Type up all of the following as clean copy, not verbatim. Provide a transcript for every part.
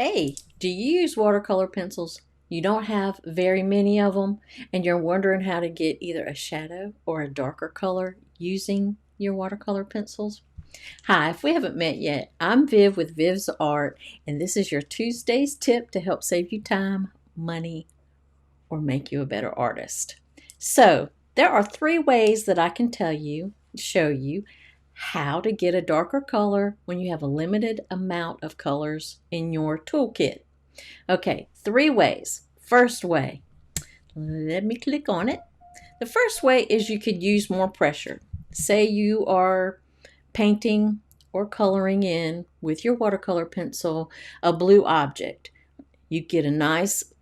Hey, do you use watercolor pencils? You don't have very many of them, and you're wondering how to get either a shadow or a darker color using your watercolor pencils? Hi, if we haven't met yet, I'm Viv with Viv's Art, and this is your Tuesday's tip to help save you time, money, or make you a better artist. So, there are three ways that I can show you how to get a darker color when you have a limited amount of colors in your toolkit. Okay, three ways. First way, let me click on it. The first way is you could use more pressure. Say you are painting or coloring in with your watercolor pencil a blue object. You get a nice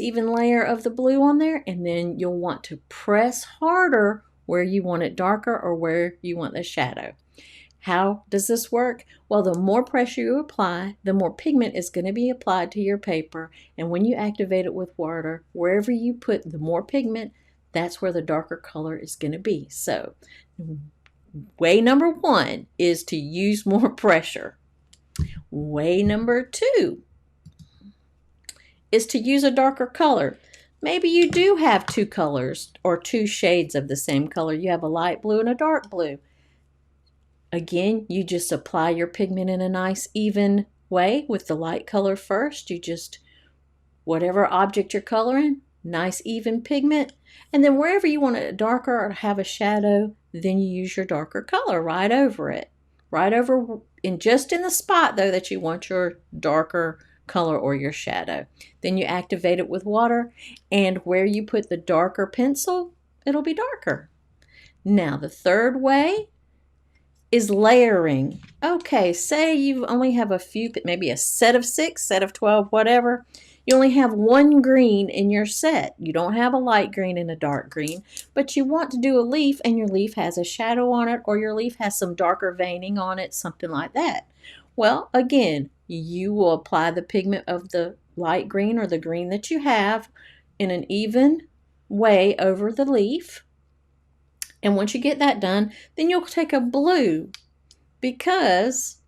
even layer of the blue on there, and then you'll want to press harder where you want it darker or where you want the shadow. How does this work? Well, the more pressure you apply, the more pigment is going to be applied to your paper, and when you activate it with water, wherever you put the more pigment, that's where the darker color is going to be. So, way number one is to use more pressure. Way number two is to use a darker color. Maybe you do have two colors or two shades of the same color. You have a light blue and a dark blue. Again, you just apply your pigment in a nice even way with the light color first. You just, whatever object you're coloring, nice even pigment. And then wherever you want it darker or have a shadow, then you use your darker color right over it. Right over, just in the spot though that you want your darker color or your shadow. Then you activate it with water, and where you put the darker pencil, it'll be darker. Now the third way is layering. Okay, say you only have a few, maybe a set of 6, set of 12, whatever. You only have one green in your set. You don't have a light green and a dark green, but you want to do a leaf and your leaf has a shadow on it, or your leaf has some darker veining on it, something like that. Well, again, you will apply the pigment of the light green or the green that you have in an even way over the leaf. And once you get that done, then you'll take a blue, because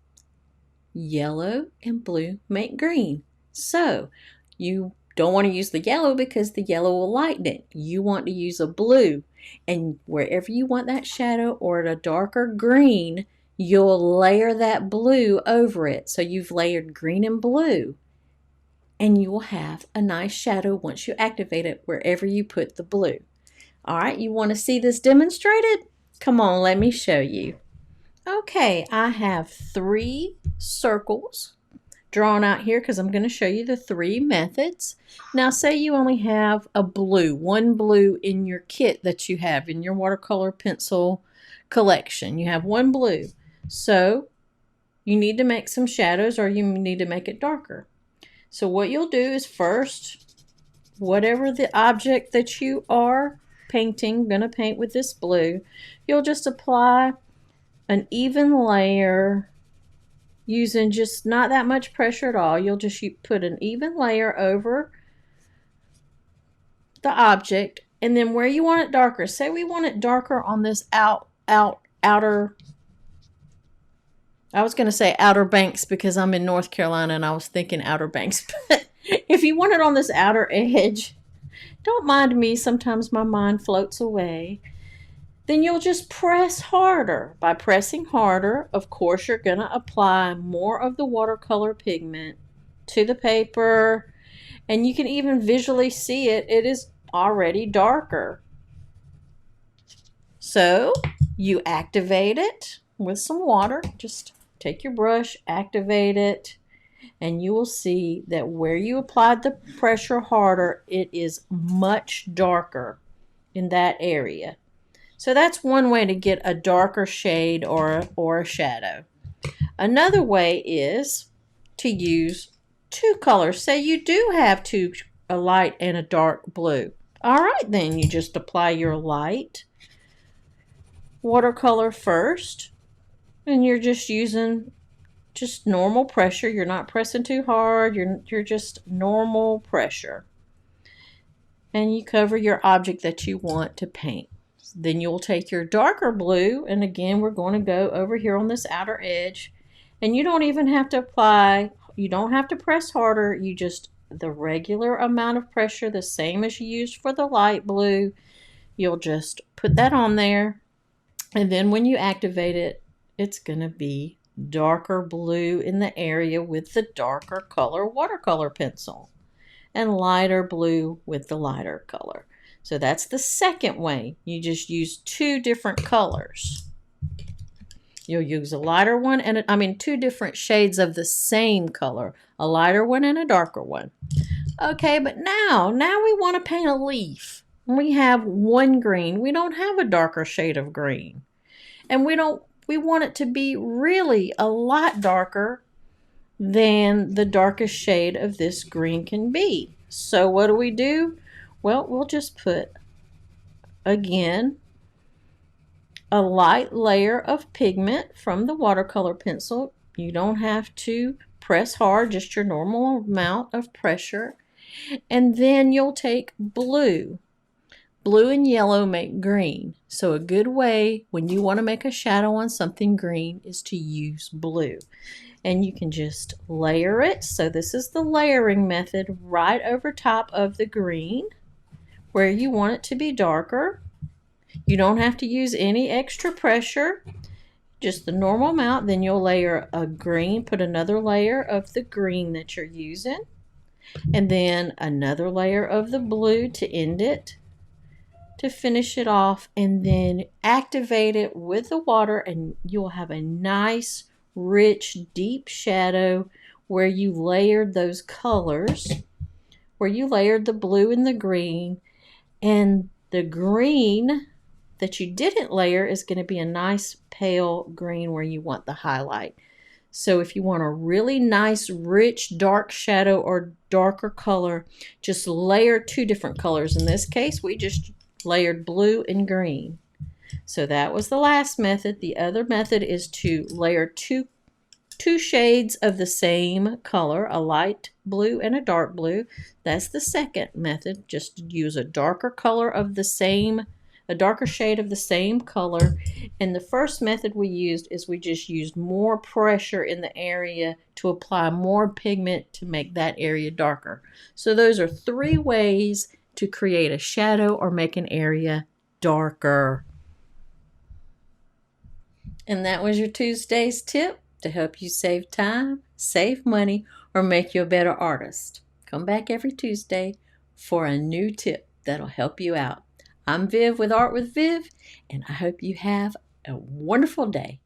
yellow and blue make green. So you don't want to use the yellow because the yellow will lighten it. You want to use a blue. And wherever you want that shadow or a darker green, you'll layer that blue over it. So you've layered green and blue. And you will have a nice shadow once you activate it wherever you put the blue. All right, you want to see this demonstrated? Come on, let me show you. Okay, I have 3 circles drawn out here because I'm going to show you the 3 methods. Now, say you only have one blue in your kit that you have in your watercolor pencil collection. You have one blue. So you need to make some shadows, or you need to make it darker. So what you'll do is first, whatever the object that you are going to paint with this blue, you'll just apply an even layer using just not that much pressure at all. You'll just put an even layer over the object, and then where you want it darker, say we want it darker on this outer, I was going to say Outer Banks because I'm in North Carolina and I was thinking Outer Banks, but if you want it on this outer edge, don't mind me, sometimes my mind floats away. Then you'll just press harder. By pressing harder, of course, you're going to apply more of the watercolor pigment to the paper, and you can even visually see it. It is already darker. So you activate it with some water. Just take your brush, activate it, and you will see that where you applied the pressure harder, it is much darker in that area. So that's one way to get a darker shade or a shadow. Another way is to use 2 colors. Say you do have a light and a dark blue. All right, then you just apply your light watercolor first, and you're just using normal pressure. You're not pressing too hard. You're just normal pressure. And you cover your object that you want to paint. Then you'll take your darker blue, and again, we're going to go over here on this outer edge, and you don't even have to apply you don't have to press harder. You just, the regular amount of pressure, the same as you used for the light blue. You'll just put that on there. And then when you activate it, it's going to be darker blue in the area with the darker color watercolor pencil, and lighter blue with the lighter color. So that's the second way. You just use two different colors. You'll use a lighter one and two different shades of the same color, a lighter one and a darker one. Okay, but now we want to paint a leaf. We have one green. We don't have a darker shade of green. And we want it to be really a lot darker than the darkest shade of this green can be. So what do? Well, we'll just put, again, a light layer of pigment from the watercolor pencil. You don't have to press hard, just your normal amount of pressure. And then you'll take blue. Blue and yellow make green. So a good way when you want to make a shadow on something green is to use blue. And you can just layer it. So this is the layering method, right over top of the green where you want it to be darker. You don't have to use any extra pressure, just the normal amount. Then you'll layer a green, put another layer of the green that you're using, and then another layer of the blue to end it, to finish it off, and then activate it with the water, and you'll have a nice, rich, deep shadow where you layered those colors, where you layered the blue and the green, and the green that you didn't layer is going to be a nice pale green where you want the highlight. So if you want a really nice, rich, dark shadow or darker color, just layer two different colors. In this case, we just layered blue and green. So that was the last method. The other method is to layer two shades of the same color, a light blue and a dark blue. That's the second method. Just use a darker color of the same, a darker shade of the same color. And the first method we used is we just used more pressure in the area to apply more pigment to make that area darker. So those are three ways to create a shadow or make an area darker. And that was your Tuesday's tip to help you save time, save money, or make you a better artist. Come back every Tuesday for a new tip that'll help you out. I'm Viv with Art with Viv, and I hope you have a wonderful day.